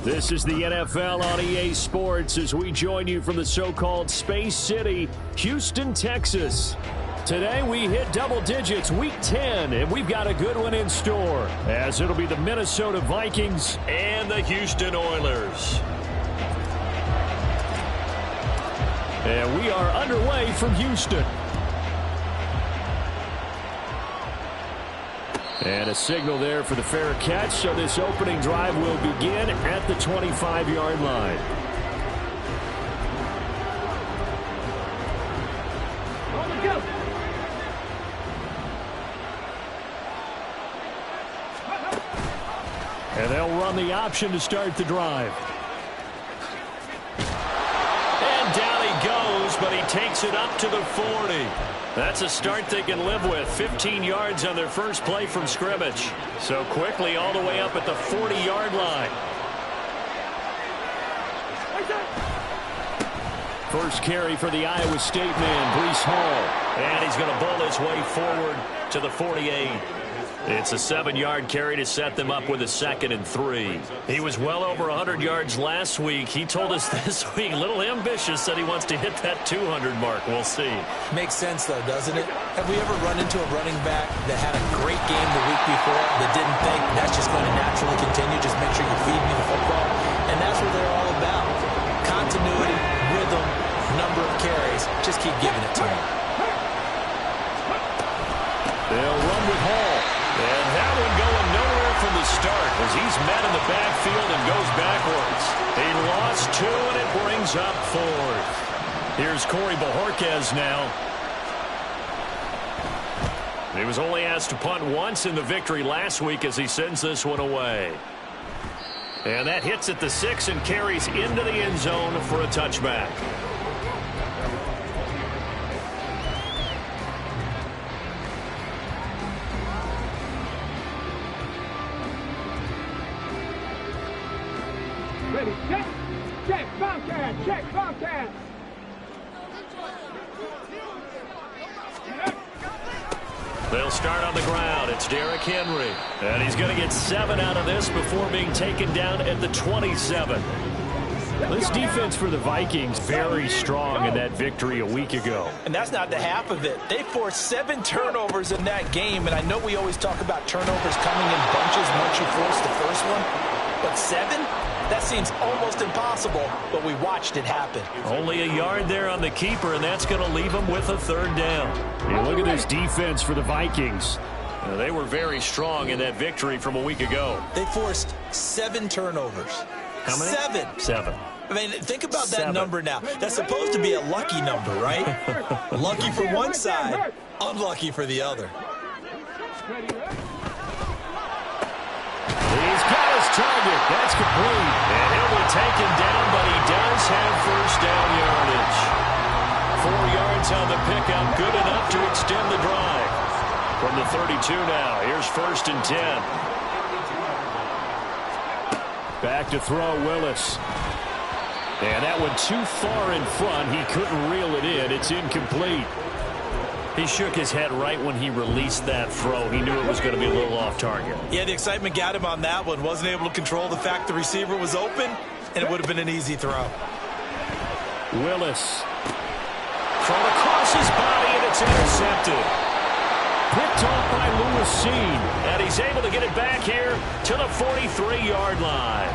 This is the NFL on EA Sports as we join you from the so-called Space City, Houston, Texas. Today we hit double digits, week 10, and we've got a good one in store, as it'll be the Minnesota Vikings and the Houston Oilers. And we are underway from Houston. And a signal there for the fair catch, so this opening drive will begin at the 25-yard line. And they'll run the option to start the drive. And down he goes, but he takes it up to the 40. That's a start they can live with. 15 yards on their first play from scrimmage. So quickly all the way up at the 40-yard line. First carry for the Iowa State man, Breece Hall. And he's going to bowl his way forward to the 48. It's a 7-yard carry to set them up with a 2nd and 3. He was well over 100 yards last week. He told us this week, a little ambitious, said he wants to hit that 200 mark. We'll see. Makes sense, though, doesn't it? Have we ever run into a running back that had a great game the week before that didn't think that's just going to naturally continue? Just make sure you feed me the football. And that's what they're all about. Continuity, rhythm, number of carries. Just keep giving it to him. They'll run with Hall. And that one going nowhere from the start as he's met in the backfield and goes backwards. He lost 2, and it brings up 4th. Here's Corey Bojorquez now. He was only asked to punt once in the victory last week as he sends this one away. And that hits at the 6 and carries into the end zone for a touchback. Check, Bobcat. They'll start on the ground. It's Derrick Henry. And he's going to get 7 out of this before being taken down at the 27. This defense for the Vikings, very strong in that victory a week ago. And that's not the half of it. They forced 7 turnovers in that game, and I know we always talk about turnovers coming in bunches once you force the first one. But 7? That seems almost impossible, but we watched it happen. Only a yard there on the keeper, and that's going to leave them with a 3rd down. You look at this defense for the Vikings. They were very strong in that victory from a week ago. They forced 7 turnovers. How many? 7. 7. I mean, think about that number now. That's supposed to be a lucky number, right? Lucky for one side, unlucky for the other. He's got his target. That's complete. And he'll be taken down, but he does have first down yardage. 4 yards on the pickup, good enough to extend the drive. From the 32 now, here's 1st and 10. Back to throw, Willis. And that one too far in front. He couldn't reel it in. It's incomplete. He shook his head right when he released that throw. He knew it was going to be a little off target. Yeah, the excitement got him on that one. Wasn't able to control the fact the receiver was open, and it would have been an easy throw. Willis. Thrown across his body, and it's intercepted. Picked off by Lewis Seen. And he's able to get it back here to the 43-yard line.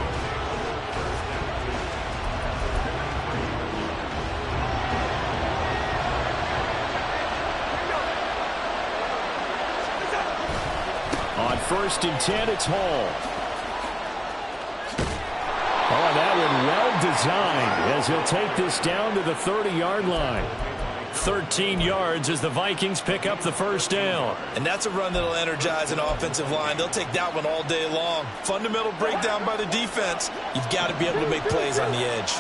On 1st and 10, it's Hall. Oh, that one well designed as he'll take this down to the 30-yard line. 13 yards as the Vikings pick up the first down. And that's a run that'll energize an offensive line. They'll take that one all day long. Fundamental breakdown by the defense. You've got to be able to make plays on the edge.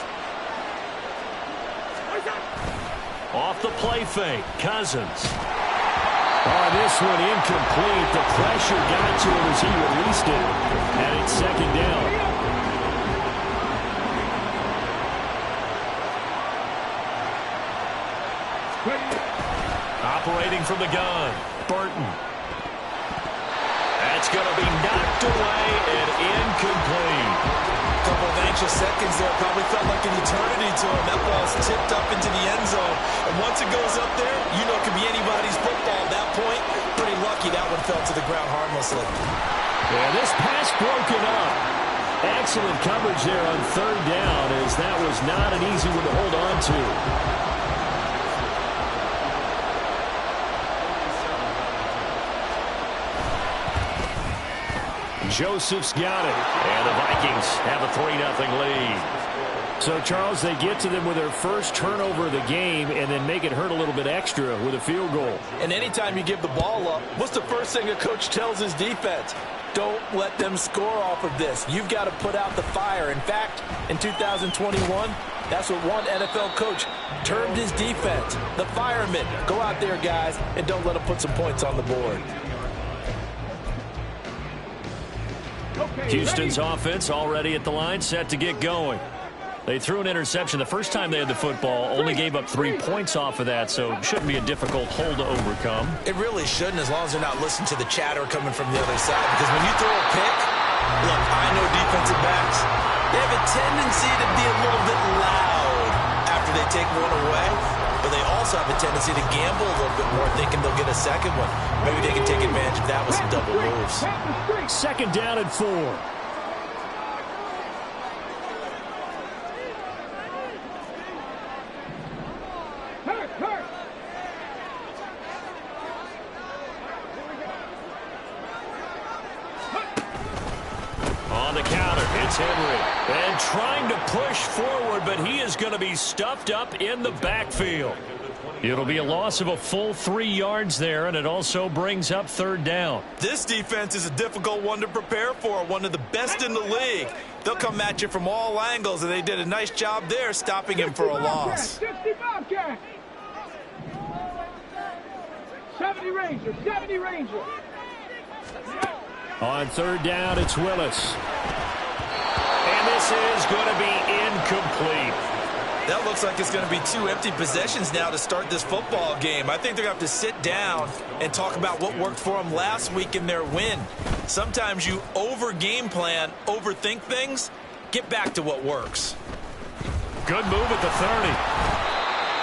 Off the play fake, Cousins. Oh, this one incomplete. The pressure got to him as he released it. And it's second down. Operating from the gun, Burton. That's going to be knocked away and incomplete. A couple of anxious seconds there. Probably felt like an eternity to him. That ball's tipped up into the end zone. And once it goes up there, you know it could be anybody's football. At that point, pretty lucky that one fell to the ground harmlessly. Yeah, this pass broken up. Excellent coverage there on third down, as that was not an easy one to hold on to. Joseph's got it. And the Vikings have a 3-0 lead. So, Charles, they get to them with their first turnover of the game and then make it hurt a little bit extra with a field goal. And anytime you give the ball up, what's the first thing a coach tells his defense? Don't let them score off of this. You've got to put out the fire. In fact, in 2021, that's what one NFL coach termed his defense. The firemen. Go out there, guys, and don't let them put some points on the board. Houston's offense already at the line, set to get going. They threw an interception the first time they had the football, only gave up 3 points off of that, so it shouldn't be a difficult hole to overcome. It really shouldn't, as long as they're not listening to the chatter coming from the other side, because when you throw a pick, look, I know defensive backs, they have a tendency to be a little bit loud after they take one away, but they also have a tendency to gamble a little bit more, thinking they'll get a second one. Maybe they can take advantage of that with some double moves. Second down and 4. On the counter, it's Henry. And trying to push forward, but he is going to be stuffed up in the backfield. It'll be a loss of a full 3 yards there, and it also brings up third down. This defense is a difficult one to prepare for, one of the best in the league. They'll come at you from all angles, and they did a nice job there stopping him for a loss. 70 Ranger. On third down, it's Willis. And this is going to be incomplete. That looks like it's going to be 2 empty possessions now to start this football game. I think they're going to have to sit down and talk about what worked for them last week in their win. Sometimes you over-game plan, overthink things. Get back to what works. Good move at the 30.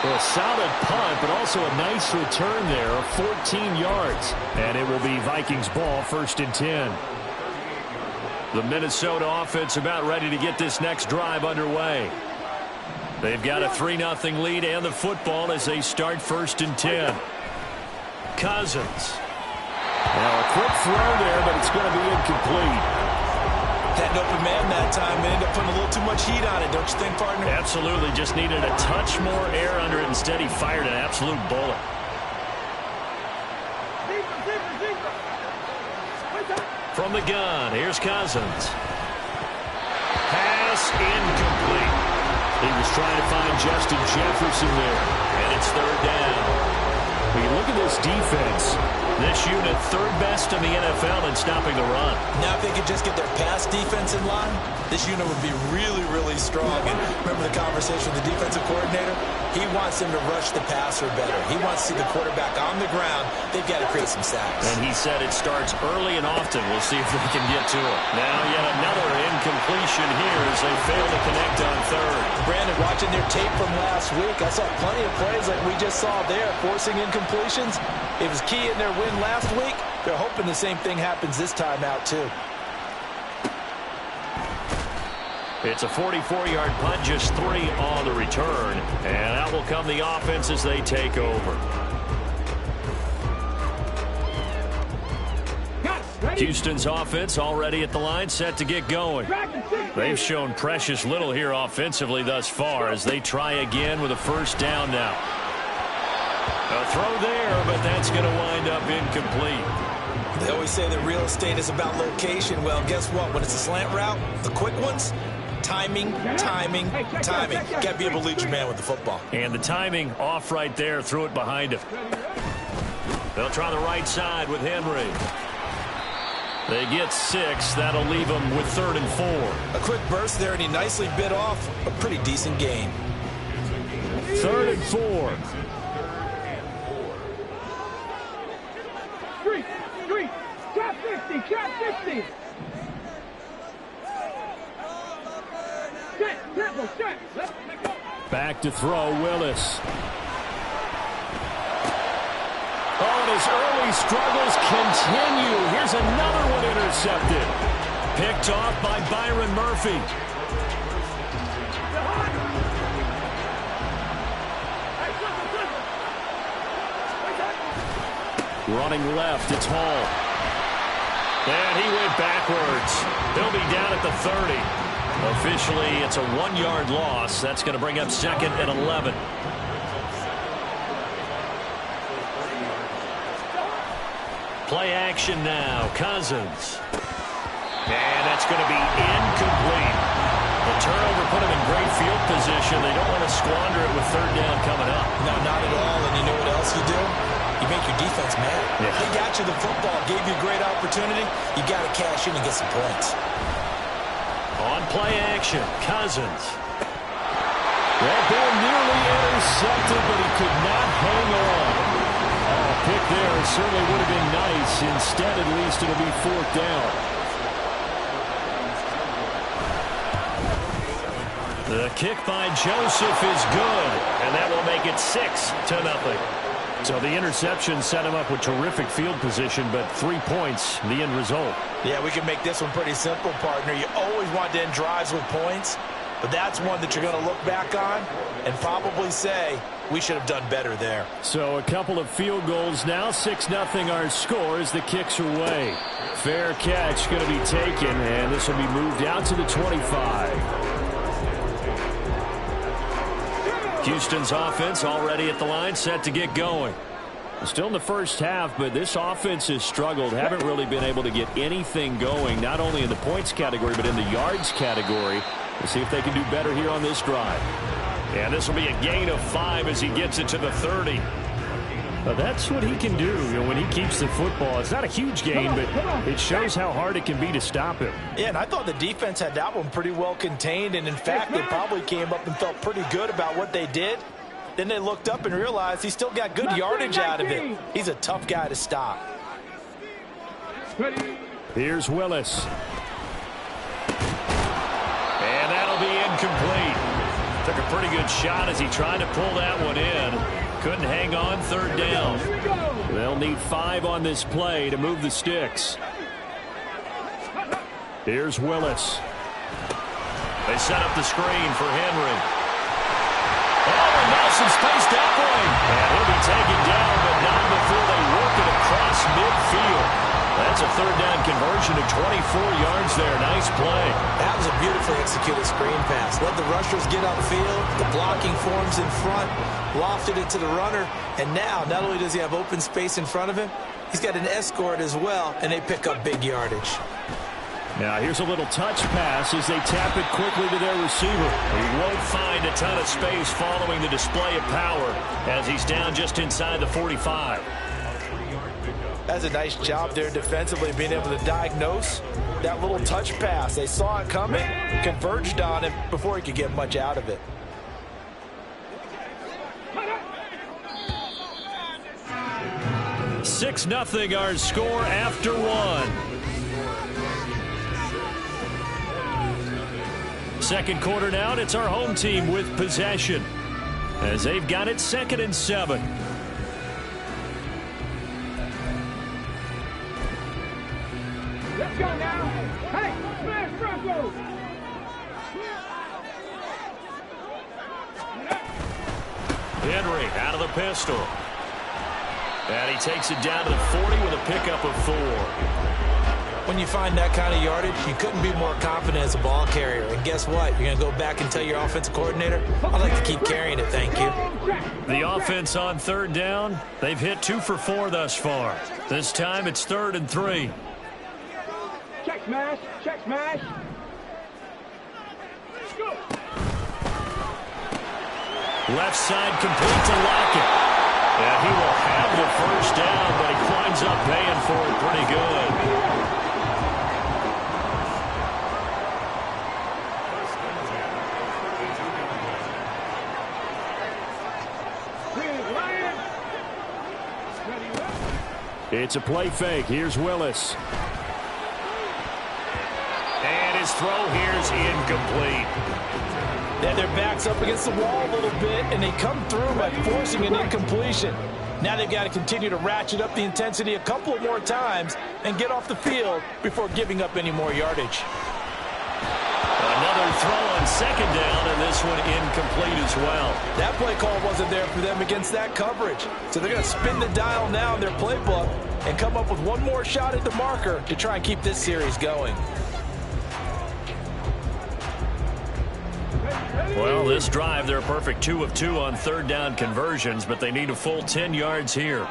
Well, a solid punt, but also a nice return there of 14 yards. And it will be Vikings ball, 1st and 10. The Minnesota offense about ready to get this next drive underway. They've got a 3-0 lead and the football as they start 1st and 10. Cousins. Now a quick throw there, but it's going to be incomplete. Had an open man that time and ended up putting a little too much heat on it, don't you think, partner? Absolutely. Just needed a touch more air under it. Instead, he fired an absolute bullet. From the gun, here's Cousins. Pass incomplete. He was trying to find Justin Jefferson there, and it's third down. When you look at this defense, this unit 3rd best in the NFL in stopping the run. Now if they could just get their pass defense in line, this unit would be really, really strong. And remember the conversation with the defensive coordinator? He wants them to rush the passer better. He wants to see the quarterback on the ground. They've got to create some sacks. And he said it starts early and often. We'll see if they can get to it. Now yet another incompletion here as they fail to connect on third. Brandon, watching their tape from last week, I saw plenty of plays like we just saw there, forcing incompletions. It was key in their win last week. They're hoping the same thing happens this time out, too. It's a 44-yard punt, just 3 on the return. And out will come the offense as they take over. Houston's offense already at the line, set to get going. They've shown precious little here offensively thus far as they try again with a first down now. A throw there, but that's going to wind up incomplete. They always say that real estate is about location. Well, guess what? When it's a slant route, the quick ones, timing, timing, timing. Got to be able to lead your man with the football. And the timing off right there. Threw it behind him. They'll try the right side with Henry. They get 6. That'll leave them with 3rd and 4. A quick burst there, and he nicely bit off a pretty decent gain. 3rd and 4. Street, shot 50, shot 50. Set, tempo, set. Let's go. Back to throw, Willis. Oh, and his early struggles continue. Here's another one intercepted. Picked off by Byron Murphy. Running left, it's Hall. And he went backwards. He'll be down at the 30. Officially, it's a 1-yard loss. That's going to bring up 2nd and 11. Play action now. Cousins. And that's going to be incomplete. The turnover put him in great field position. They don't want to squander it with 3rd down coming up. No, not at all. And you know what else you do? You make your defense mad. Yeah. They got you the football, gave you a great opportunity. You got to cash in and get some points. On play action, Cousins. That ball nearly intercepted, but he could not hang on. Oh, pick there certainly would have been nice. Instead, at least, it'll be 4th down. The kick by Joseph is good, and that will make it 6-0. So the interception set him up with terrific field position, but 3 points, the end result. Yeah, we can make this one pretty simple, partner. You always want to end drives with points, but that's one that you're going to look back on and probably say, we should have done better there. So a couple of field goals now, 6-0 our score as the kicks are away. Fair catch going to be taken, and this will be moved out to the 25. Houston's offense already at the line, set to get going. Still in the first half, but this offense has struggled. Haven't really been able to get anything going, not only in the points category, but in the yards category. We'll see if they can do better here on this drive. And this will be a gain of 5 as he gets it to the 30. Well, that's what he can do, when he keeps the football. It's not a huge gain, but it shows how hard it can be to stop him. Yeah, and I thought the defense had that one pretty well contained, and in fact, they probably came up and felt pretty good about what they did. Then they looked up and realized he still got good yardage out of it. He's a tough guy to stop. Here's Willis. And that'll be incomplete. Took a pretty good shot as he tried to pull that one in. Couldn't hang on, 3rd down. They'll need 5 on this play to move the sticks. Here's Willis. They set up the screen for Henry. Oh, and Nelson spaced that way. And he'll be taken down, but not before they work it across midfield. That's a 3rd down conversion to 24 yards there. Nice play. That was a beautifully executed screen pass. Let the rushers get upfield. The blocking forms in front. Lofted it to the runner. And now, not only does he have open space in front of him, he's got an escort as well, and they pick up big yardage. Now here's a little touch pass as they tap it quickly to their receiver. He won't find a ton of space following the display of power as he's down just inside the 45. That's a nice job there defensively, being able to diagnose that little touch pass. They saw it coming, converged on it before he could get much out of it. Six 0 our score after 1. Second quarter now, and it's our home team with possession as they've got it 2nd and 7. Let's go now. Hey, smash Broncos. Henry out of the pistol. And he takes it down to the 40 with a pickup of 4. When you find that kind of yardage, you couldn't be more confident as a ball carrier. And guess what? You're going to go back and tell your offensive coordinator, I'd like to keep carrying it, thank you. The offense on third down, they've hit 2 for 4 thus far. This time it's 3rd and 3. Check smash. Check smash. Let's go. Left side complete to Lockett. And he will have the first down, but he winds up paying for it pretty good. It's a play fake. Here's Willis. And his throw here's incomplete. Then their back's up against the wall a little bit, and they come through by forcing an incompletion. Now they've got to continue to ratchet up the intensity a couple of more times and get off the field before giving up any more yardage. Another throw on 2nd down, and this one incomplete as well. That play call wasn't there for them against that coverage. So they're going to spin the dial now in their playbook and come up with one more shot at the marker to try and keep this series going. Well, this drive, they're a perfect 2 of 2 on 3rd down conversions, but they need a full 10 yards here.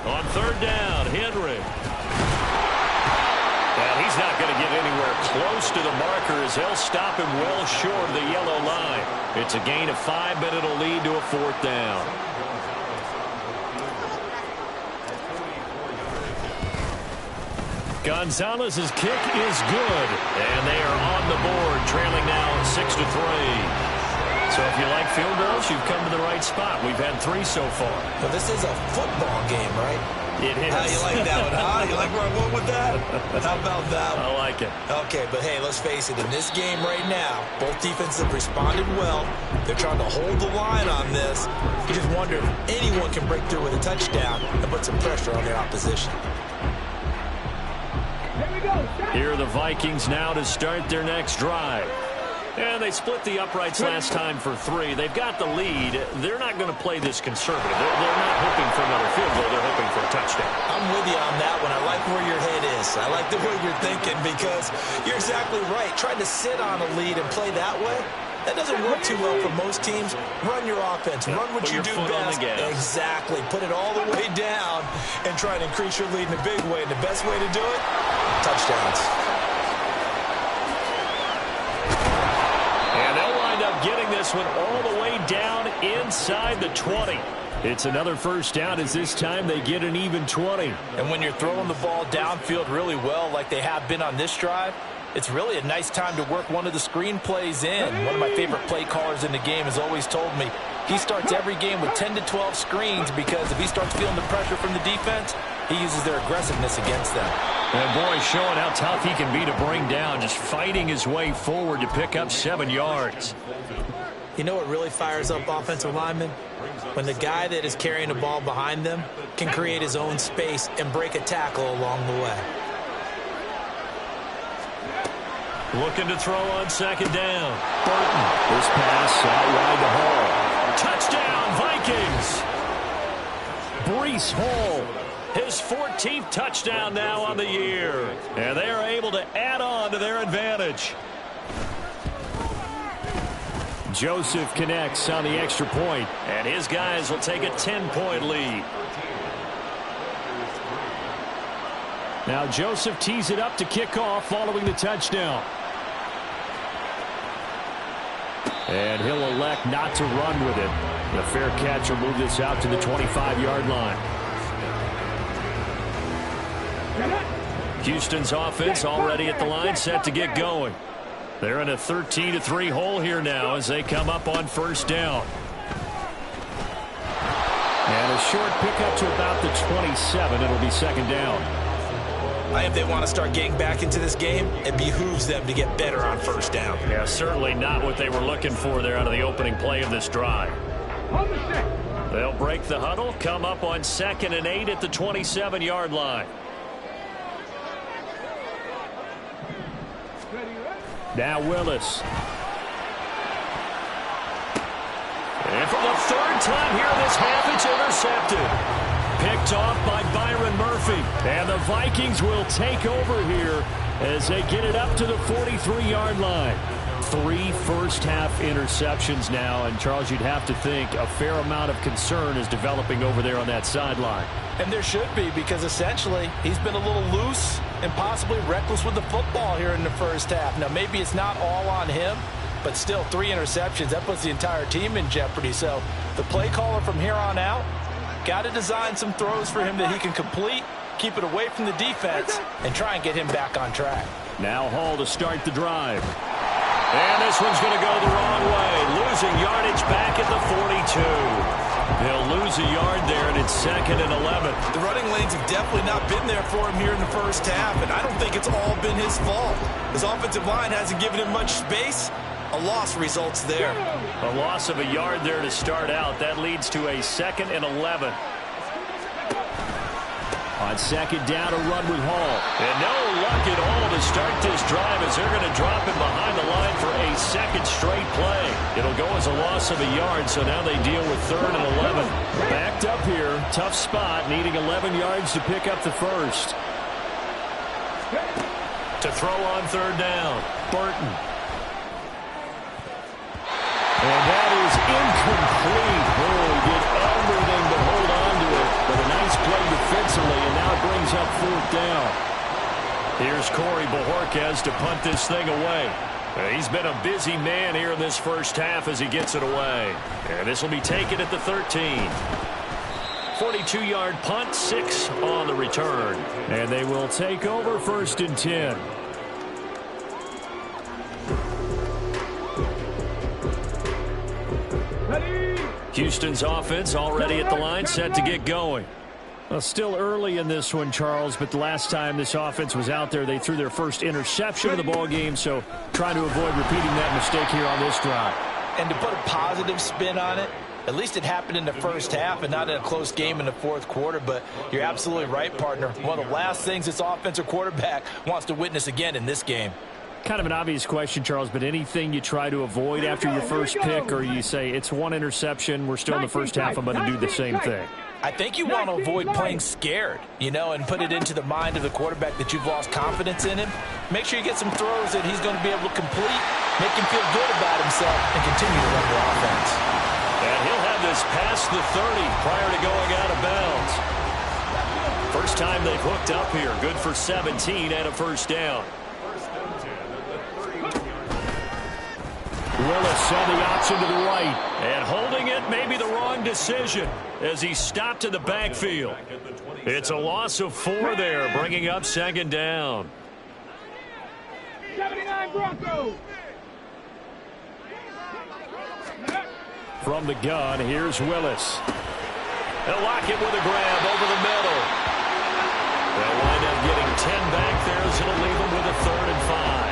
On 3rd down, Henry. And he's not going to get anywhere close to the marker as he'll stop him well short of the yellow line. It's a gain of 5, but it'll lead to a 4th down. Gonzalez's kick is good, and they are on the board, trailing now 6-3. So if you like field goals, you've come to the right spot. We've had 3 so far. Well, this is a football game, right? It is. How you like that one, huh? You like where I went with that? How about that one? I like it. Okay, but hey, let's face it. In this game right now, both defenses have responded well. They're trying to hold the line on this. You just wonder if anyone can break through with a touchdown and put some pressure on their opposition. Here are the Vikings now to start their next drive. And they split the uprights last time for 3. They've got the lead. They're not going to play this conservative. They're not hoping for another field goal. They're hoping for a touchdown. I'm with you on that one. I like where your head is. I like the way you're thinking because you're exactly right. Trying to sit on a lead and play that way, that doesn't work too well for most teams. Run your offense. Run what you do best. Exactly. Put it all the way down and try to increase your lead in a big way. And the best way to do it, touchdowns. And they'll wind up getting this one all the way down inside the 20. It's another first down as this time they get an even 20. And when you're throwing the ball downfield really well like they have been on this drive, it's really a nice time to work one of the screen plays in. One of my favorite play callers in the game has always told me he starts every game with 10 to 12 screens because if he starts feeling the pressure from the defense, he uses their aggressiveness against them. And boy, showing how tough he can be to bring down, just fighting his way forward to pick up 7 yards. You know what really fires up offensive linemen? When the guy that is carrying the ball behind them can create his own space and break a tackle along the way. Looking to throw on 2nd down. Burton. This pass out wide to Hall. Touchdown, Vikings. Breece Hall. His 14th touchdown now on the year. And they are able to add on to their advantage. Joseph connects on the extra point, and his guys will take a 10-point lead. Now Joseph tees it up to kick off following the touchdown. And he'll elect not to run with it. The fair catch will move this out to the 25-yard line. Houston's offense already at the line, set to get going. They're in a 13-3 hole here now as they come up on first down. And a short pickup to about the 27. It'll be 2nd down. If they want to start getting back into this game, it behooves them to get better on first down. Yeah, certainly not what they were looking for there out of the opening play of this drive. They'll break the huddle, come up on 2nd and 8 at the 27-yard line. Now Willis. And for the 3rd time here this half, it's intercepted. picked off by Byron Murphy. And the Vikings will take over here as they get it up to the 43-yard line. 3 first-half interceptions now, and Charles, you'd have to think a fair amount of concern is developing over there on that sideline. And there should be, because essentially he's been a little loose and possibly reckless with the football here in the first half. Now, maybe it's not all on him, but still 3 interceptions. That puts the entire team in jeopardy. So the play caller from here on out got to design some throws for him that he can complete, keep it away from the defense, and try and get him back on track. Now Hall to start the drive. And this one's going to go the wrong way. Losing yardage back at the 42. They'll lose a yard there, and it's 2nd and 11. The running lanes have definitely not been there for him here in the first half, and I don't think it's all been his fault. His offensive line hasn't given him much space. A loss results there. A loss of a yard there to start out. That leads to a 2nd and 11. On 2nd down, a run with Hall. And no luck at all to start this drive as they're going to drop him behind the line for a 2nd straight play. It'll go as a loss of a yard, so now they deal with 3rd and 11. Backed up here, tough spot, needing 11 yards to pick up the first. To throw on 3rd down, Burton. And that is incomplete. Oh, he did everything but hold on to it. But a nice play defensively, and now it brings up 4th down. Here's Corey Bojorquez to punt this thing away. He's been a busy man here in this first half as he gets it away. And this will be taken at the 13. 42-yard punt, 6 on the return. And they will take over 1st and 10. Houston's offense already at the line, set to get going. Well, still early in this one, Charles, but the last time this offense was out there, they threw their first interception of the ball game, so trying to avoid repeating that mistake here on this drive. And to put a positive spin on it, at least it happened in the first half and not in a close game in the 4th quarter, but you're absolutely right, partner. One of the last things this offensive quarterback wants to witness again in this game. Kind of an obvious question, Charles, but anything you try to avoid after your first pick, or you say it's 1 interception, we're still in the first half, I'm going to do the same thing? I think you want to avoid playing scared, and put it into the mind of the quarterback that you've lost confidence in him. Make sure you get some throws that he's going to be able to complete, make him feel good about himself, and continue to run the offense. And he'll have this past the 30 prior to going out of bounds. First time they've hooked up here. Good for 17 and a first down. Willis saw the option to the right. And holding it may be the wrong decision as he stopped in the backfield. It's a loss of 4 there, bringing up 2nd down. 79 Broncos. From the gun, here's Willis. They'll lock it with a grab over the middle. They'll wind up getting 10 back there as it'll leave them with a 3rd and 5.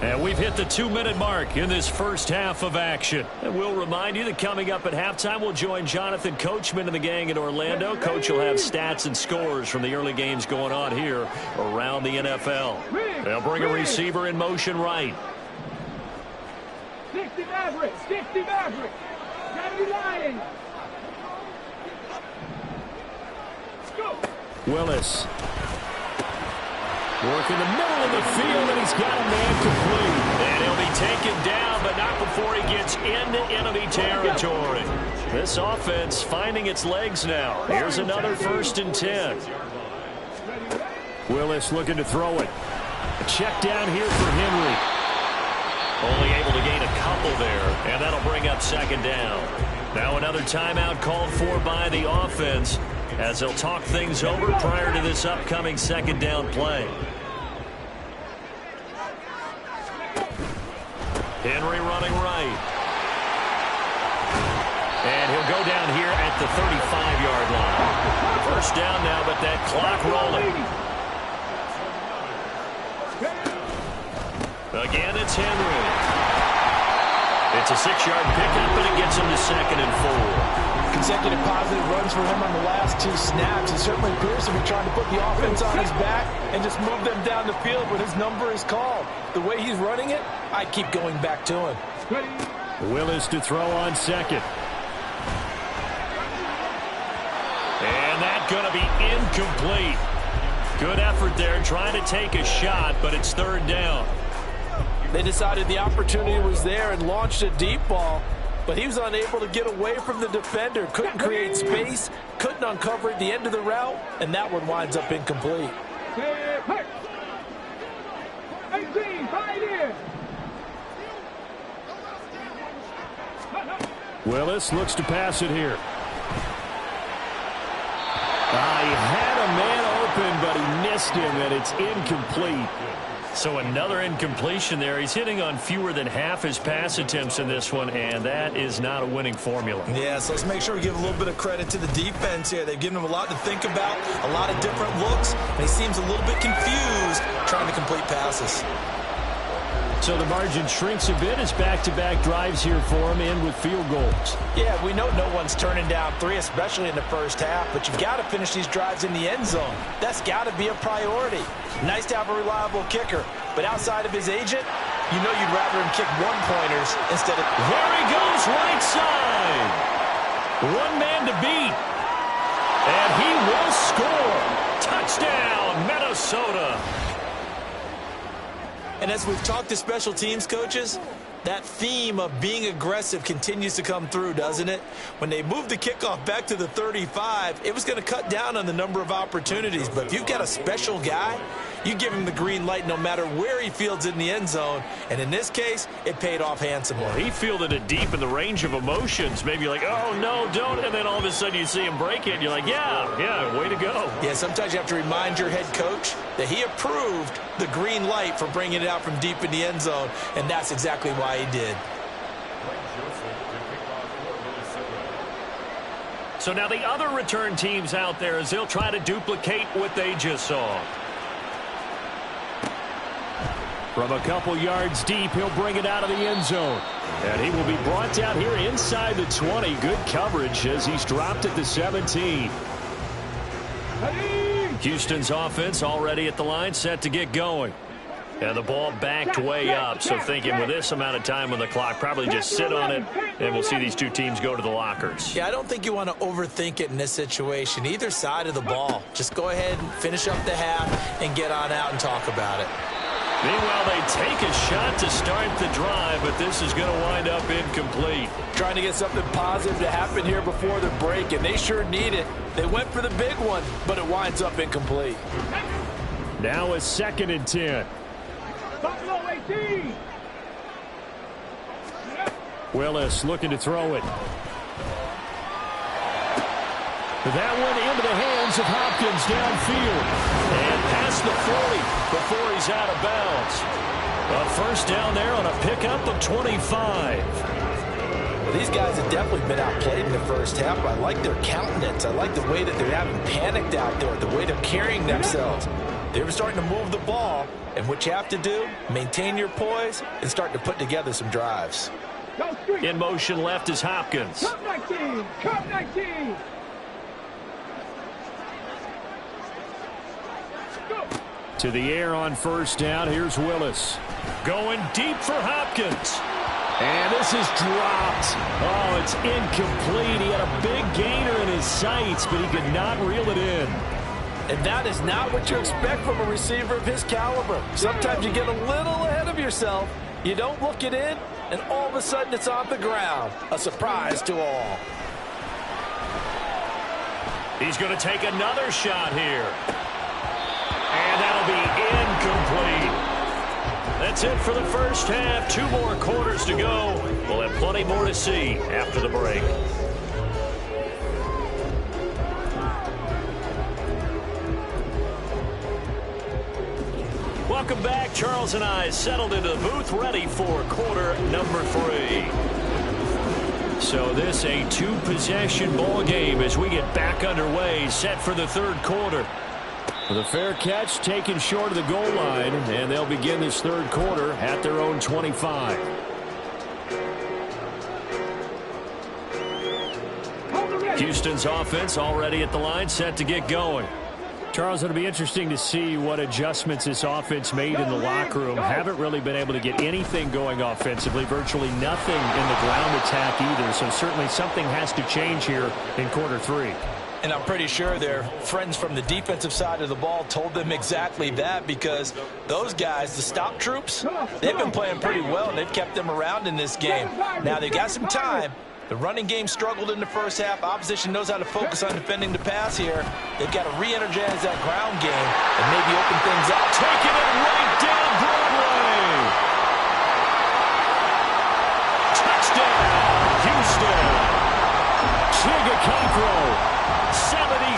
And we've hit the 2-minute mark in this first half of action. And we'll remind you that coming up at halftime, we'll join Jonathan Coachman and the gang in Orlando. Coach will have stats and scores from the early games going on here around the NFL. They'll bring a receiver in motion right. 60 Maverick, 60 Maverick. 70 Lions. Go. Willis. Work in the middle of the field, and he's got a man complete. And he'll be taken down, but not before he gets into enemy territory. This offense finding its legs now. Here's another 1st and 10. Willis looking to throw it. A check down here for Henry. Only able to gain a couple there, and that'll bring up 2nd down. Now another timeout called for by the offense as they'll talk things over prior to this upcoming 2nd down play. Henry running right. And he'll go down here at the 35-yard line. First down now, but that clock rolling. Again, it's Henry. It's a 6-yard pickup, and it gets him to 2nd and 4. Consecutive positive runs for him on the last 2 snaps. He certainly appears to be trying to put the offense on his back and just move them down the field when his number is called. The way he's running it, I keep going back to him. Willis to throw on 2nd. And that's going to be incomplete. Good effort there trying to take a shot, but it's third down. They decided the opportunity was there and launched a deep ball, but he was unable to get away from the defender. Couldn't create space, couldn't uncover at the end of the route, and that one winds up incomplete. Willis looks to pass it here. He had a man open, but he missed him, and it's incomplete. So another incompletion there. He's hitting on fewer than half his pass attempts in this one, and that is not a winning formula. Yeah, so let's make sure we give a little bit of credit to the defense here. They've given him a lot to think about, a lot of different looks, and he seems a little bit confused trying to complete passes. So the margin shrinks a bit as back-to-back drives here for him, and with field goals. Yeah, we know no one's turning down 3, especially in the first half, but you've got to finish these drives in the end zone. That's got to be a priority. Nice to have a reliable kicker, but outside of his agent, you know you'd rather him kick one-pointers instead of... There he goes, right side. One man to beat. And he will score. Touchdown, Minnesota. And as we've talked to special teams coaches, that theme of being aggressive continues to come through, doesn't it? When they moved the kickoff back to the 35, it was going to cut down on the number of opportunities. But if you've got a special guy, you give him the green light no matter where he fields in the end zone. And in this case, it paid off handsomely. Well, he fielded it deep in the range of emotions. Maybe you're like, oh, no, don't. And then all of a sudden you see him break it. And you're like, yeah, way to go. Yeah, sometimes you have to remind your head coach that he approved the green light for bringing it out from deep in the end zone. And that's exactly why he did. So now the other return teams out there as they'll try to duplicate what they just saw. From a couple yards deep, he'll bring it out of the end zone. And he will be brought down here inside the 20. Good coverage as he's dropped at the 17. Houston's offense already at the line, set to get going. And the ball backed way up, so thinking with this amount of time on the clock, probably just sit on it, and we'll see these two teams go to the lockers. Yeah, I don't think you want to overthink it in this situation. Either side of the ball. Just go ahead and finish up the half and get on out and talk about it. Meanwhile, they take a shot to start the drive, but this is going to wind up incomplete. Trying to get something positive to happen here before the break, and they sure need it. They went for the big one, but it winds up incomplete. Now a 2nd and 10. Willis looking to throw it. That one into the hands of Hopkins downfield. And past the 40 before he's out of bounds. A first down there on a pickup of 25. Well, these guys have definitely been outplayed in the first half. I like their countenance. I like the way that they haven't panicked out there, the way they're carrying themselves. They're starting to move the ball, and what you have to do, maintain your poise and start to put together some drives. In motion left is Hopkins. Come 19! Come 19! To the air on first down. Here's Willis. Going deep for Hopkins. And this is dropped. Oh, it's incomplete. He had a big gainer in his sights, but he could not reel it in. And that is not what you expect from a receiver of his caliber. Sometimes you get a little ahead of yourself. You don't look it in, and all of a sudden it's on the ground. A surprise to all. He's going to take another shot here. And that'll be incomplete. That's it for the first half. 2 more quarters to go. We'll have plenty more to see after the break. Welcome back. Charles and I settled into the booth, ready for quarter number 3. So this a 2-possession ball game as we get back underway, set for the 3rd quarter. The fair catch taken short of the goal line, and they'll begin this 3rd quarter at their own 25. Houston's offense already at the line, set to get going. Charles, it'll be interesting to see what adjustments this offense made in the locker room. Haven't really been able to get anything going offensively, virtually nothing in the ground attack either, so certainly something has to change here in quarter 3. And I'm pretty sure their friends from the defensive side of the ball told them exactly that, because those guys, the stop troops, they've been playing pretty well, and they've kept them around in this game. Now, they've got some time. The running game struggled in the first half. Opposition knows how to focus on defending the pass here. They've got to re-energize that ground game and maybe open things up. Taking it right down Broadway. Touchdown, Houston. Chigacancro, 77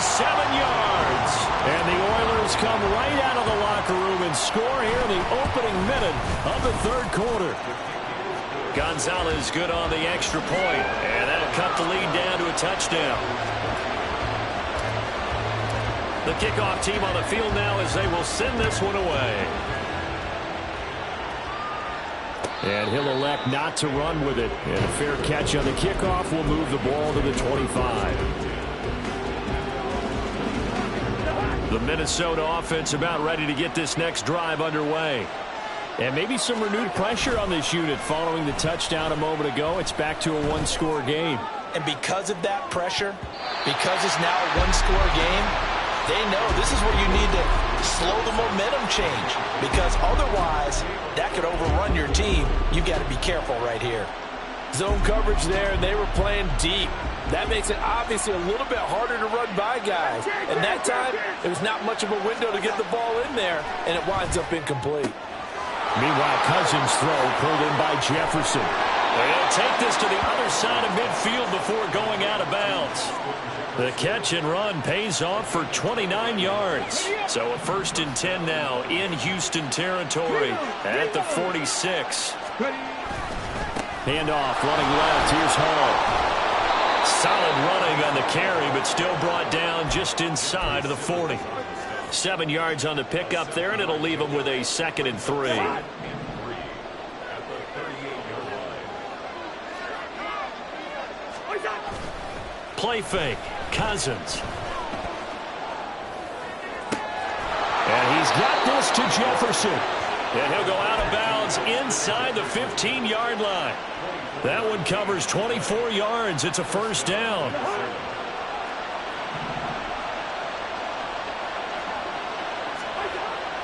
yards. And the Oilers come right out of the locker room and score here in the opening minute of the third quarter. Gonzalez good on the extra point, and that'll cut the lead down to a touchdown. The kickoff team on the field now as they will send this one away. And he'll elect not to run with it. And a fair catch on the kickoff will move the ball to the 25. The Minnesota offense about ready to get this next drive underway. And maybe some renewed pressure on this unit following the touchdown a moment ago. It's back to a one-score game. And because of that pressure, because it's now a one-score game, they know this is where you need to slow the momentum change, because otherwise that could overrun your team. You've got to be careful right here. Zone coverage there, and they were playing deep. That makes it obviously a little bit harder to run by guys. And that time, there was not much of a window to get the ball in there, and it winds up incomplete. Meanwhile, Cousins' throw pulled in by Jefferson. They'll take this to the other side of midfield before going out of bounds. The catch and run pays off for 29 yards. So a 1st and 10 now in Houston territory at the 46. Handoff, running left. Here's Hall. Solid running on the carry, but still brought down just inside of the 40. 7 yards on the pickup there, and it'll leave him with a 2nd and 3. Play fake. Cousins. And he's got this to Jefferson. And he'll go out of bounds inside the 15-yard line. That one covers 24 yards. It's a 1st down.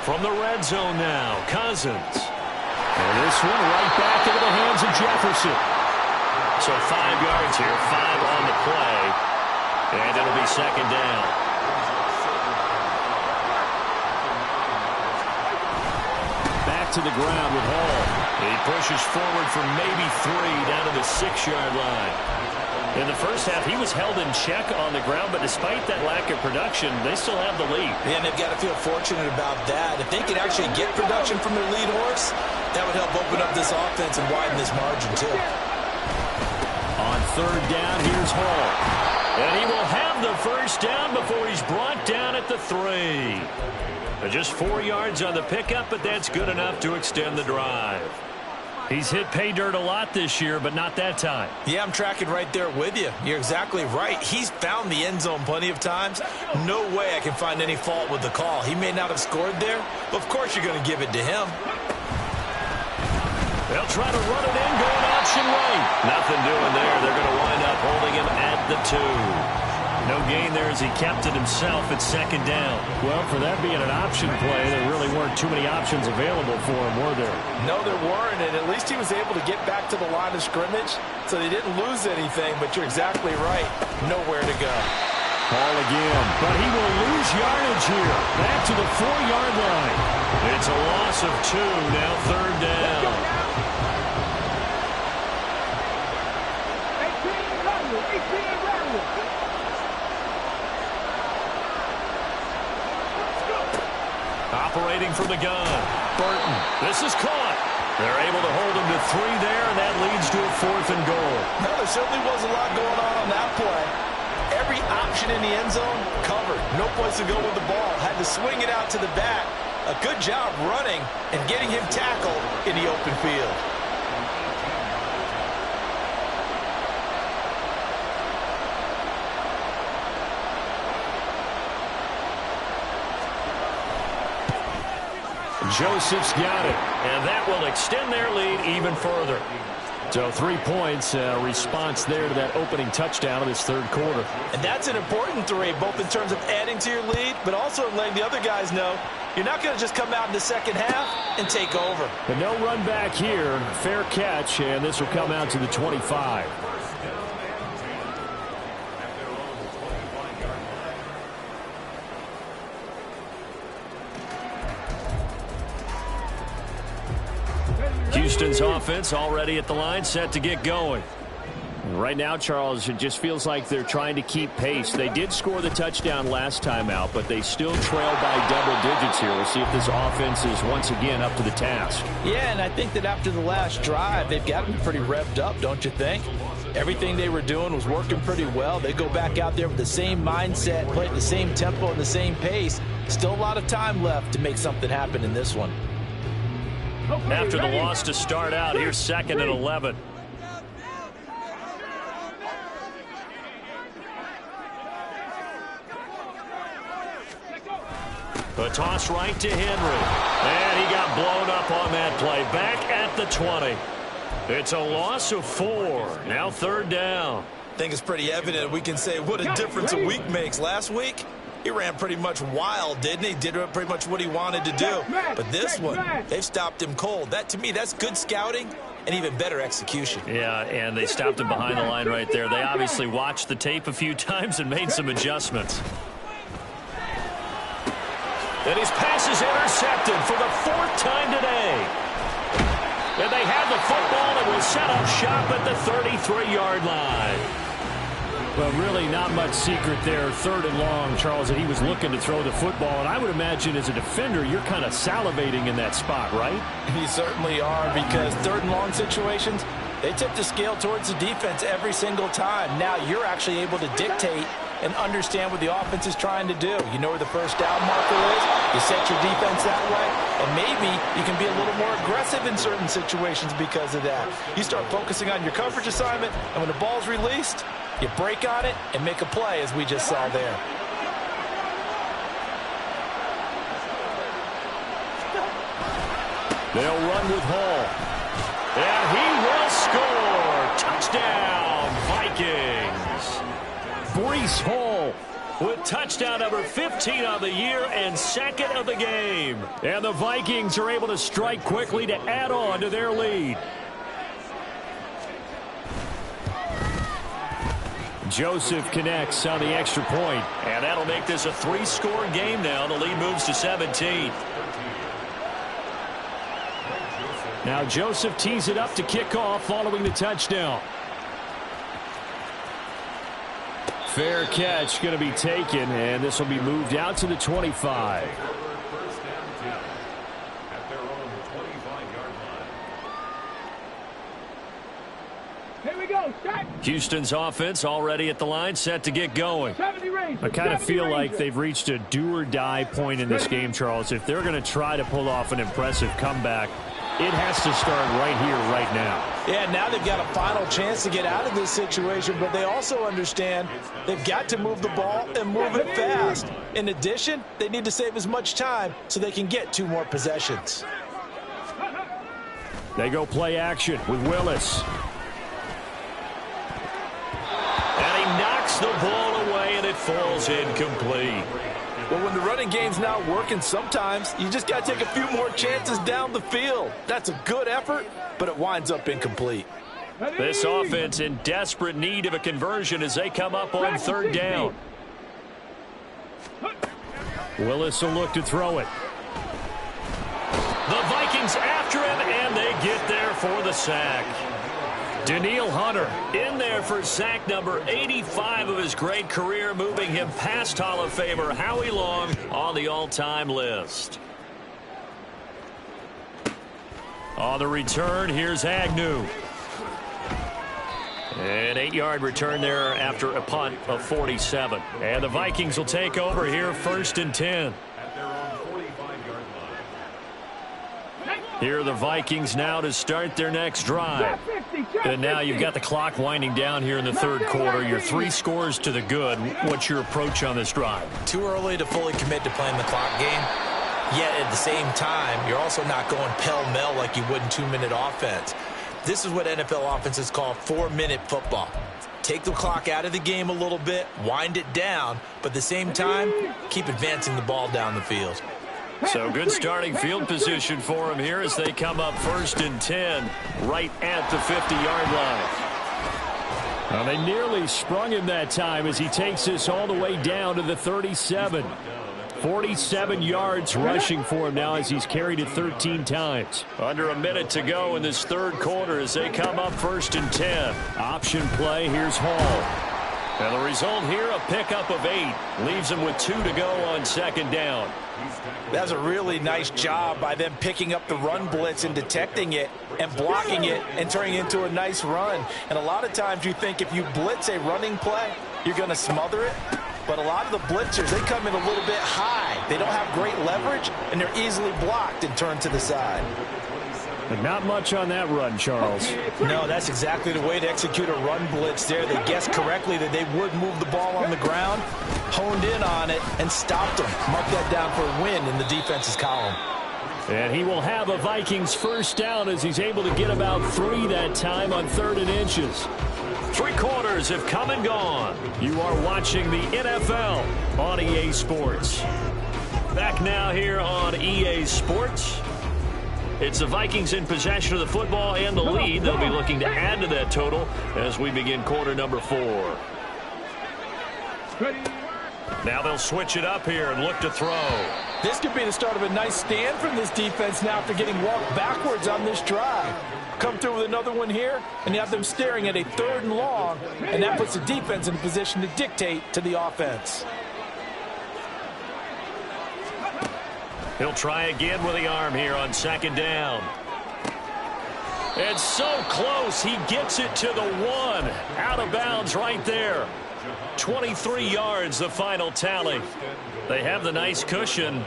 From the red zone now, Cousins. And this one right back into the hands of Jefferson. So 5 yards here, 5 on the play. And it'll be 2nd down. Back to the ground with Hall. He pushes forward for maybe 3 down to the 6-yard line. In the first half, he was held in check on the ground, but despite that lack of production, they still have the lead. Yeah, and they've got to feel fortunate about that. If they can actually get production from their lead horse, that would help open up this offense and widen this margin, too. On 3rd down, here's Hall. And he will have the 1st down before he's brought down at the 3. Just 4 yards on the pickup, but that's good enough to extend the drive. He's hit pay dirt a lot this year, but not that time. Yeah, I'm tracking right there with you. You're exactly right. He's found the end zone plenty of times. No way I can find any fault with the call. He may not have scored there, but of course you're going to give it to him. They'll try to run it in, going option right. Nothing doing there. They're going to wind up holding him at the 2. No gain there as he kept it himself at 2nd down. Well, for that being an option play, there really weren't too many options available for him, were there? No, there weren't, and at least he was able to get back to the line of scrimmage, so they didn't lose anything, but you're exactly right. Nowhere to go. Ball again, but he will lose yardage here. Back to the 4-yard line. It's a loss of 2, now 3rd down. 18 Operating from the gun. Burton. This is caught. They're able to hold him to 3 there, and that leads to a 4th and goal. No, there certainly was a lot going on that play. Every option in the end zone covered. No place to go with the ball. Had to swing it out to the back. A good job running and getting him tackled in the open field. Joseph's got it, and that will extend their lead even further. So 3 points, response there to that opening touchdown of this third quarter. And that's an important 3, both in terms of adding to your lead, but also letting the other guys know you're not going to just come out in the second half and take over. But no run back here. Fair catch, and this will come out to the 25. Houston's offense already at the line, set to get going. Right now, Charles, it just feels like they're trying to keep pace. They did score the touchdown last time out, but they still trail by double digits here. We'll see if this offense is once again up to the task. Yeah, and I think that after the last drive, they've got to be pretty revved up, don't you think? Everything they were doing was working pretty well. They go back out there with the same mindset, play at the same tempo and the same pace. Still a lot of time left to make something happen in this one. After the loss to start out, here's 2nd and 11. A toss right to Henry. And he got blown up on that play. Back at the 20. It's a loss of 4. Now 3rd down. I think it's pretty evident we can say what a difference a week makes. Last week, he ran pretty much wild, didn't he? Did pretty much what he wanted to do. But this one, they've stopped him cold. That, to me, that's good scouting and even better execution. Yeah, and they stopped him behind the line right there. They obviously watched the tape a few times and made some adjustments. And his pass is intercepted for the 4th time today. And they have the football and will set up shop at the 33-yard line. Well, really not much secret there. 3rd and long, Charles, that he was looking to throw the football. And I would imagine as a defender, you're kind of salivating in that spot, right? You certainly are, because 3rd and long situations, they tip the scale towards the defense every single time. Now you're actually able to dictate and understand what the offense is trying to do. You know where the first down marker is. You set your defense that way, and maybe you can be a little more aggressive in certain situations because of that. You start focusing on your coverage assignment, and when the ball's released, you break on it and make a play, as we just saw there. They'll run with Hall. And he will score. Touchdown, Vikings. Breece Hall with touchdown number 15 on the year and 2nd of the game. And the Vikings are able to strike quickly to add on to their lead. Joseph connects on the extra point. And that'll make this a 3-score game now. The lead moves to 17. Now Joseph tees it up to kick off following the touchdown. Fair catch going to be taken, and this will be moved out to the 25. Here we go. Start. Houston's offense already at the line, set to get going. I kind of feel like they've reached a do-or-die point in this game, Charles. If they're going to try to pull off an impressive comeback, it has to start right here, right now. Yeah, now they've got a final chance to get out of this situation, but they also understand they've got to move the ball and move it fast. In addition, they need to save as much time so they can get 2 more possessions. They go play action with Willis. And he knocks the ball away, and it falls incomplete. Well, when the running game's not working, sometimes you just got to take a few more chances down the field. That's a good effort, but it winds up incomplete. This offense in desperate need of a conversion as they come up on 3rd down. Willis will look to throw it. The Vikings after him, and they get there for the sack. Danielle Hunter in there for sack number 85 of his great career, moving him past Hall of Famer Howie Long on the all-time list. On the return, here's Agnew. An 8-yard return there after a punt of 47. And the Vikings will take over here, 1st and 10. Here are the Vikings now to start their next drive. And now you've got the clock winding down here in the 3rd quarter. You're 3 scores to the good. What's your approach on this drive? Too early to fully commit to playing the clock game. Yet at the same time, you're also not going pell-mell like you would in 2-minute offense. This is what NFL offenses call 4-minute football. Take the clock out of the game a little bit, wind it down, but at the same time, keep advancing the ball down the field. So good starting field position for him here as they come up 1st and 10 right at the 50-yard line. Well, they nearly sprung him that time as he takes this all the way down to the 37. 47 yards rushing for him now as he's carried it 13 times. Under a minute to go in this third quarter as they come up 1st and 10. Option play, here's Hall. And the result here, a pickup of 8. Leaves him with 2 to go on 2nd down. That's a really nice job by them picking up the run blitz and detecting it and blocking it and turning it into a nice run. And a lot of times you think if you blitz a running play, you're going to smother it. But a lot of the blitzers, they come in a little bit high. They don't have great leverage, and they're easily blocked and turned to the side. But not much on that run, Charles. No, that's exactly the way to execute a run blitz there. They guessed correctly that they would move the ball on the ground, honed in on it, and stopped them. Mark that down for a win in the defense's column. And he will have a Vikings 1st down as he's able to get about 3 that time on 3rd and inches. 3 quarters have come and gone. You are watching the NFL on EA Sports. Back now here on EA Sports. It's the Vikings in possession of the football and the lead. They'll be looking to add to that total as we begin quarter number 4. Now they'll switch it up here and look to throw. This could be the start of a nice stand from this defense now after getting walked backwards on this drive. Come through with another one here, and you have them staring at a 3rd and long, and that puts the defense in a position to dictate to the offense. He'll try again with the arm here on 2nd down. It's so close. He gets it to the 1. Out of bounds right there. 23 yards, the final tally. They have the nice cushion.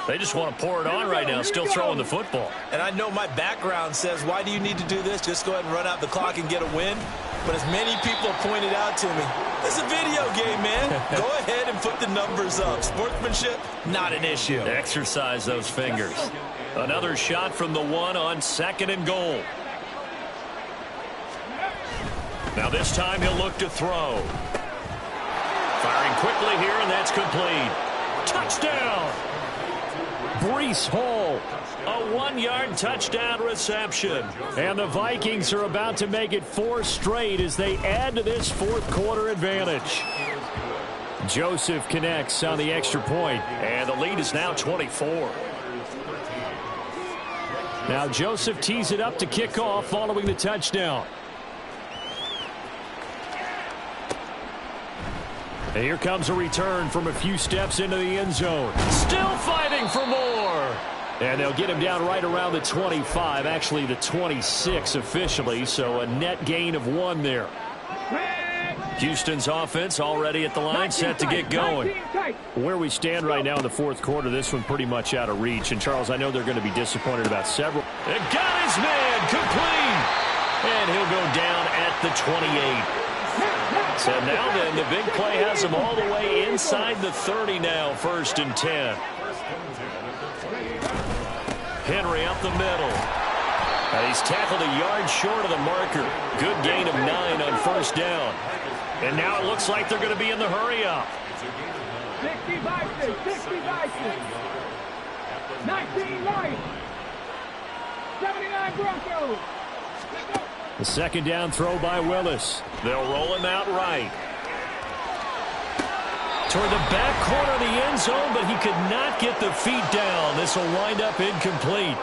They just want to pour it on right now, still throwing the football. And I know my background says, why do you need to do this? Just go ahead and run out the clock and get a win. But as many people have pointed out to me, it's a video game, man. Go ahead and put the numbers up. Sportsmanship, not an issue. Exercise those fingers. Another shot from the 1 on 2nd and goal. Now this time he'll look to throw. Firing quickly here, and that's complete. Touchdown! Breece Hall, a 1-yard touchdown reception. And the Vikings are about to make it 4 straight as they add to this 4th quarter advantage. Joseph connects on the extra point, and the lead is now 24. Now Joseph tees it up to kick off following the touchdown. And here comes a return from a few steps into the end zone. Still fighting for more. And they'll get him down right around the 25, actually the 26 officially, so a net gain of 1 there. Houston's offense already at the line, set to get going. Where we stand right now in the 4th quarter, this one pretty much out of reach. And, Charles, I know they're going to be disappointed about several. And got his man complete. And he'll go down at the 28. So now then, the big play has him all the way inside the 30 now, 1st and 10. Henry up the middle. And he's tackled a yard short of the marker. Good gain of 9 on 1st down. And now it looks like they're going to be in the hurry-up. 60 Vikings, 60 Vikings. 19 Lions. 79 Broncos. The 2nd down throw by Willis. They'll roll him out right. Toward the back corner of the end zone, but he could not get the feet down. This will wind up incomplete.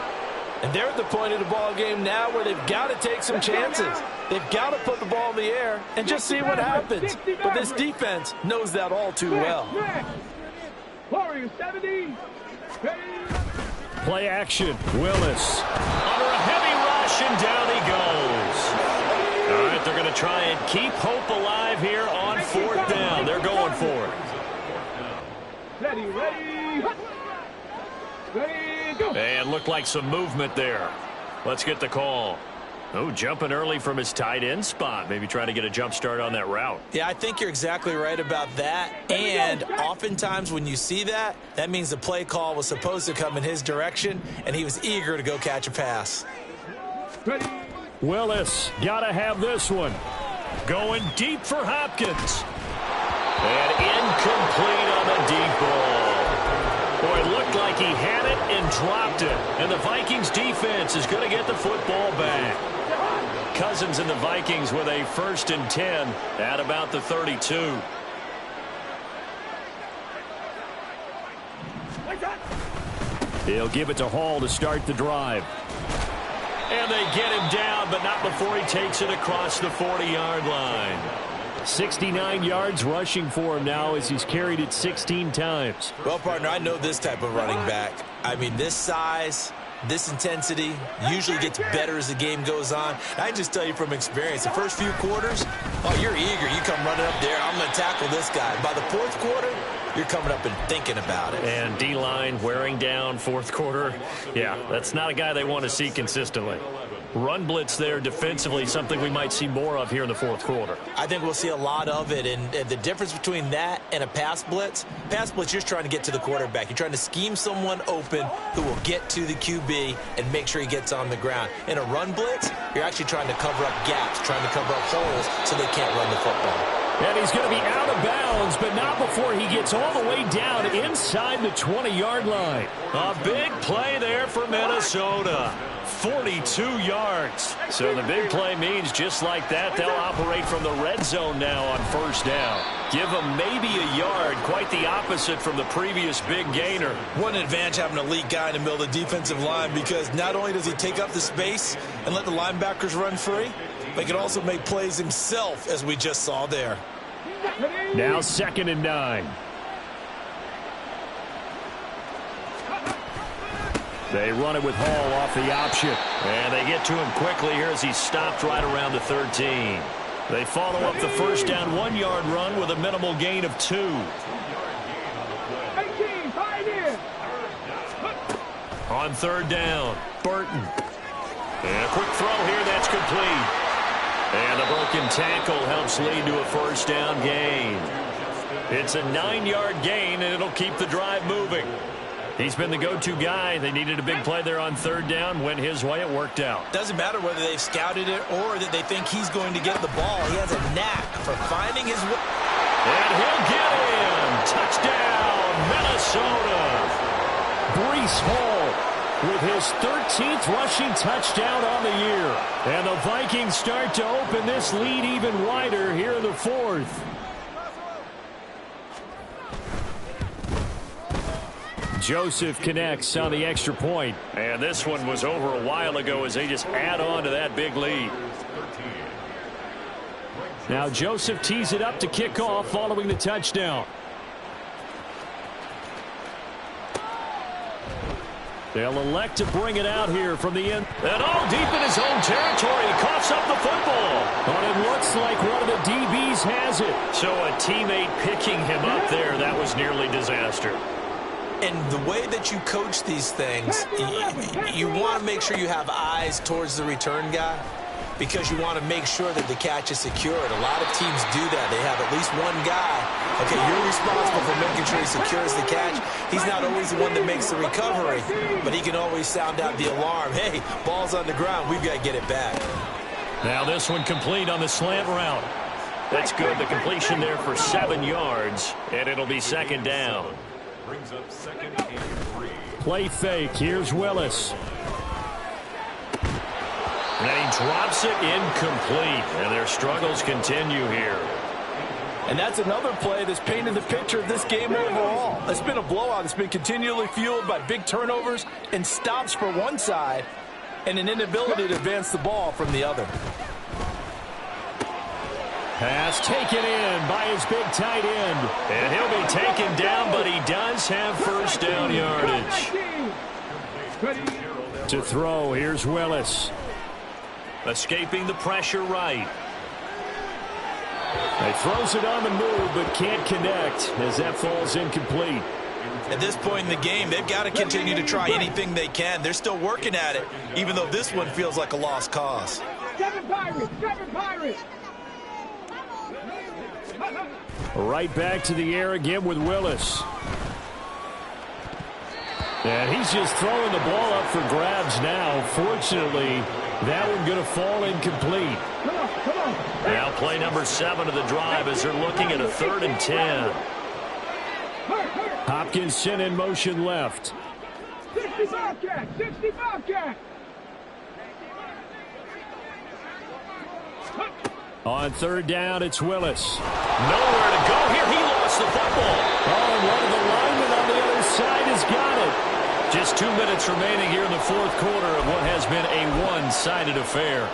And they're at the point of the ball game now where they've got to take some chances. They've got to put the ball in the air and just see what happens. But this defense knows that all too well. Warriors 70. Play action. Willis. Under a heavy rush, and down he goes. All right, they're going to try and keep hope alive here on 4th down. They're going for it. Ready, go. And looked like some movement there. Let's get the call. Oh, jumping early from his tight end spot. Maybe trying to get a jump start on that route. Yeah, I think you're exactly right about that. And oftentimes when you see that, that means the play call was supposed to come in his direction, and he was eager to go catch a pass. Ready, Willis, gotta have this one. Going deep for Hopkins. And incomplete on the deep ball. Boy, it looked like he had it and dropped it. And the Vikings defense is going to get the football back. Cousins and the Vikings with a 1st and 10 at about the 32. He'll give it to Hall to start the drive. And they get him down, but not before he takes it across the 40-yard line. 69 yards rushing for him now as he's carried it 16 times. Well, partner, I know this type of running back. I mean, this size, this intensity usually gets better as the game goes on. I just tell you from experience, the first few quarters, oh, you're eager. You come running up there, I'm going to tackle this guy. By the 4th quarter, you're coming up and thinking about it. And D-line wearing down 4th quarter. Yeah, that's not a guy they want to see consistently. Run blitz there defensively, something we might see more of here in the 4th quarter. I think we'll see a lot of it, and the difference between that and a pass blitz, you're just trying to get to the quarterback. You're trying to scheme someone open who will get to the QB and make sure he gets on the ground. In a run blitz, you're actually trying to cover up gaps, trying to cover up holes so they can't run the football. And he's going to be out of bounds, but not before he gets all the way down inside the 20-yard line. A big play there for Minnesota. 42 yards. So the big play means just like that, they'll operate from the red zone now on 1st down. Give them maybe a yard, quite the opposite from the previous big gainer. What an advantage having an elite guy in the middle of the defensive line, because not only does he take up the space and let the linebackers run free, but he can also make plays himself, as we just saw there. Now 2nd and 9. They run it with Hall off the option. And they get to him quickly here as he's stopped right around the 13. They follow up the 1st down 1-yard run with a minimal gain of 2. On 3rd down, Burton. And a quick throw here, that's complete. And a broken tackle helps lead to a 1st down gain. It's a 9-yard gain, and it'll keep the drive moving. He's been the go-to guy. They needed a big play there on 3rd down. Went his way, it worked out. Doesn't matter whether they've scouted it or that they think he's going to get the ball. He has a knack for finding his way. And he'll get in. Touchdown, Minnesota. Breece Hall with his 13th rushing touchdown on the year. And the Vikings start to open this lead even wider here in the 4th. Joseph connects on the extra point. And this one was over a while ago as they just add on to that big lead. Now Joseph tees it up to kick off following the touchdown. They'll elect to bring it out here from the end. And all deep in his own territory. He coughs up the football. But it looks like one of the DBs has it. So a teammate picking him up there, that was nearly disaster. And the way that you coach these things, you want to make sure you have eyes towards the return guy, because you want to make sure that the catch is secured. A lot of teams do that. They have at least one guy. Okay, you're responsible for making sure he secures the catch. He's not always the one that makes the recovery, but he can always sound out the alarm. Hey, ball's on the ground. We've got to get it back. Now this one complete on the slant route. That's good. The completion there for 7 yards, and it'll be 2nd down. Brings up 2nd and 3. Play fake. Here's Willis. And he drops it incomplete. And their struggles continue here. And that's another play that's painted the picture of this game overall. It's been a blowout. It's been continually fueled by big turnovers and stops for one side and an inability to advance the ball from the other. Pass taken in by his big tight end. And he'll be taken down, but he does have 1st down yardage. To throw, here's Willis. Escaping the pressure right. He throws it on the move, but can't connect as that falls incomplete. At this point in the game, they've got to continue to try anything they can. They're still working at it, even though this one feels like a lost cause. Right back to the air again with Willis. And he's just throwing the ball up for grabs now. Fortunately, that one going to fall incomplete. Now play number 7 of the drive as they're looking at a 3rd and 10. Hopkinson in motion left. 65 cat, 65 cat. On 3rd down, it's Willis. Nowhere to go here. He lost the football. Oh, and one of the linemen on the other side has got it. Just 2 minutes remaining here in the 4th quarter of what has been a one-sided affair.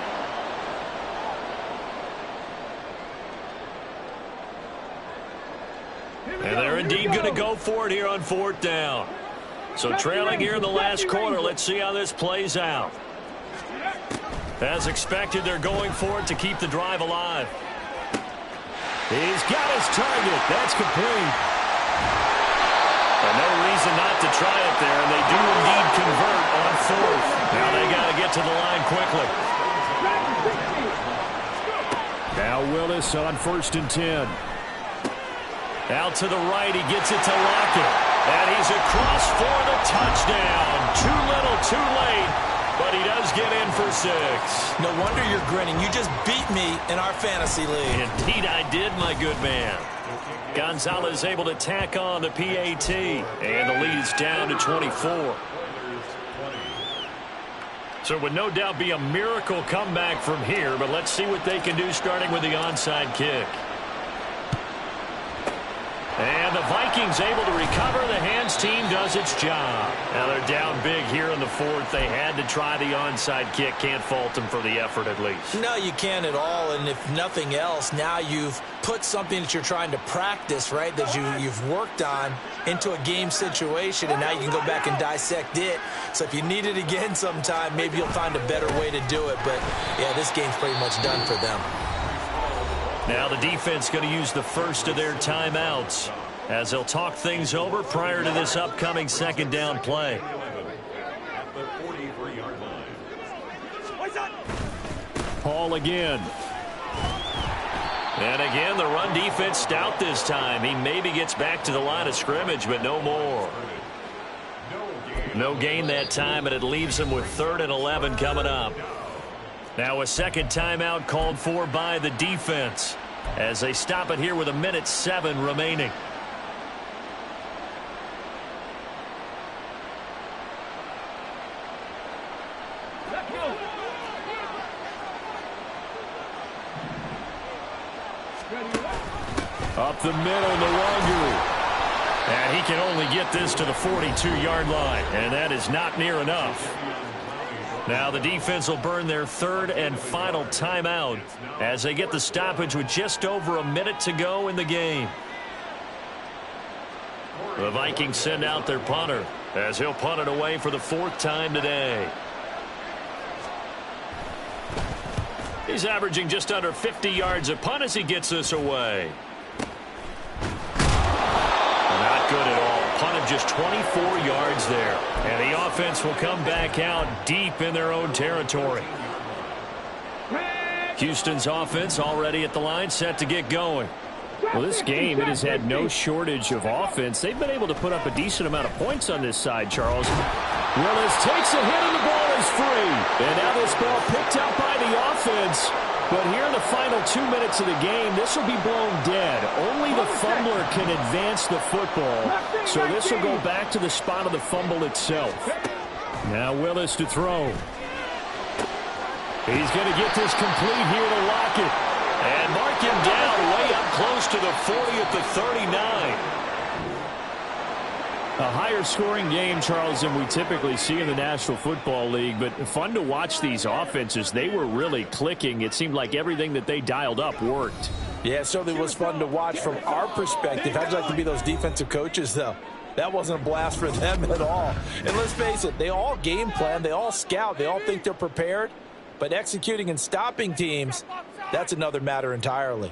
And they're indeed going to go for it here on 4th down. So trailing here in the last quarter, let's see how this plays out. As expected, they're going for it to keep the drive alive. He's got his target. That's complete. And no reason not to try it there, and they do indeed convert on 4th. Now they got to get to the line quickly. Now Willis on 1st and 10. Out to the right, he gets it to Lockett. And he's across for the touchdown. Too little, too late. But he does get in for 6. No wonder you're grinning. You just beat me in our fantasy league. Indeed I did, my good man. Gonzalez able to tack on the PAT. And the lead is down to 24. So it would no doubt be a miracle comeback from here. But let's see what they can do starting with the onside kick. And the Vikings able to recover. The hands team does its job. Now they're down big here in the 4th. They had to try the onside kick. Can't fault them for the effort at least. No, you can't at all. And if nothing else, now you've put something that you're trying to practice, right, that you've worked on into a game situation, and now you can go back and dissect it. So if you need it again sometime, maybe you'll find a better way to do it. But, yeah, this game's pretty much done for them. Now the defense going to use the first of their timeouts as they'll talk things over prior to this upcoming 2nd down play. Hall again. And again, the run defense stout this time. He maybe gets back to the line of scrimmage, but no more. No gain that time, and it leaves him with 3rd and 11 coming up. Now a 2nd timeout called for by the defense as they stop it here with 1:07 remaining. Up the middle, no longer. And he can only get this to the 42-yard line, and that is not near enough. Now the defense will burn their 3rd and final timeout as they get the stoppage with just over a minute to go in the game. The Vikings send out their punter as he'll punt it away for the 4th time today. He's averaging just under 50 yards a punt as he gets this away. Not good at all. Punt of just 24 yards there. And the offense will come back out deep in their own territory. Houston's offense already at the line, set to get going. Well, this game, it has had no shortage of offense. They've been able to put up a decent amount of points on this side, Charles. Willis takes a hit and the ball is free. And now this ball picked up by the offense. But here in the final 2 minutes of the game, this will be blown dead. Only the fumbler can advance the football. So this will go back to the spot of the fumble itself. Now Willis to throw. He's going to get this complete here to Lockett. And mark him down way up close to the 40 at the 39. A higher scoring game, Charles, than we typically see in the National Football League, but fun to watch these offenses. They were really clicking. It seemed like everything that they dialed up worked. Yeah, it certainly was fun to watch from our perspective. How'd you like to be those defensive coaches, though? That wasn't a blast for them at all. And let's face it, they all game plan, they all scout, they all think they're prepared, but executing and stopping teams, that's another matter entirely.